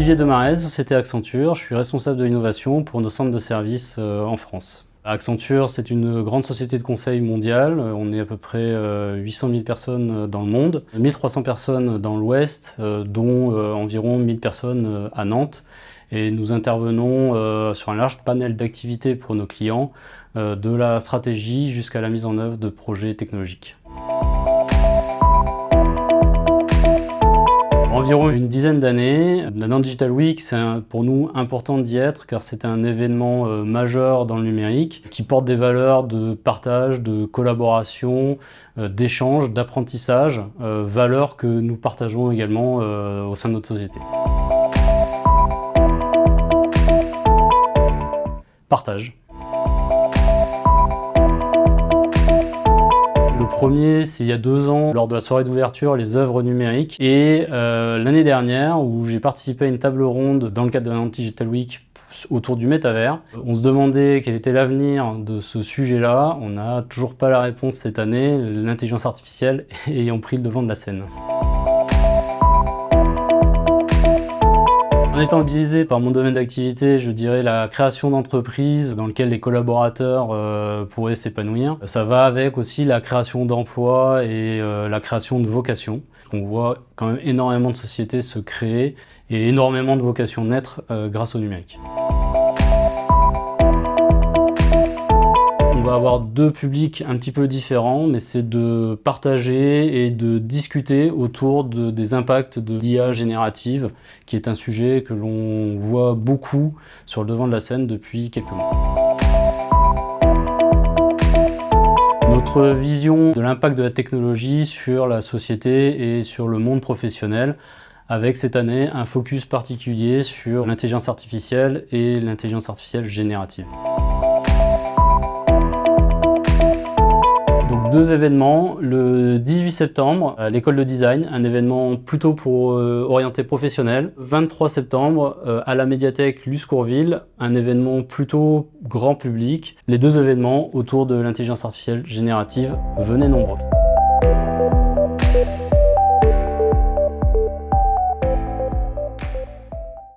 Olivier Demarez, société Accenture. Je suis responsable de l'innovation pour nos centres de services en France. Accenture, c'est une grande société de conseil mondiale. On est à peu près 800 000 personnes dans le monde, 1300 personnes dans l'Ouest, dont environ 1000 personnes à Nantes. Et nous intervenons sur un large panel d'activités pour nos clients, de la stratégie jusqu'à la mise en œuvre de projets technologiques. Environ une dizaine d'années, la Nantes Digital Week, c'est pour nous important d'y être car c'est un événement majeur dans le numérique qui porte des valeurs de partage, de collaboration, d'échange, d'apprentissage, valeurs que nous partageons également au sein de notre société. Partage. Le premier, c'est il y a 2 ans, lors de la soirée d'ouverture, les œuvres numériques. Et l'année dernière, où j'ai participé à une table ronde dans le cadre de la Nantes Digital Week autour du métavers. On se demandait quel était l'avenir de ce sujet-là. On n'a toujours pas la réponse cette année, l'intelligence artificielle ayant pris le devant de la scène. En étant biaisé par mon domaine d'activité, je dirais la création d'entreprises dans lesquelles les collaborateurs pourraient s'épanouir. Ça va avec aussi la création d'emplois et la création de vocations. On voit quand même énormément de sociétés se créer et énormément de vocations naître grâce au numérique. On va avoir 2 publics un petit peu différents, mais c'est de partager et de discuter autour des impacts de l'IA générative, qui est un sujet que l'on voit beaucoup sur le devant de la scène depuis quelques mois. Notre vision de l'impact de la technologie sur la société et sur le monde professionnel, avec cette année un focus particulier sur l'intelligence artificielle et l'intelligence artificielle générative. Donc 2 événements, le 18 septembre à l'école de design, un événement plutôt pour orienté professionnel. 23 septembre à la médiathèque Luce Courville, un événement plutôt grand public. Les 2 événements autour de l'intelligence artificielle générative, venez nombreux.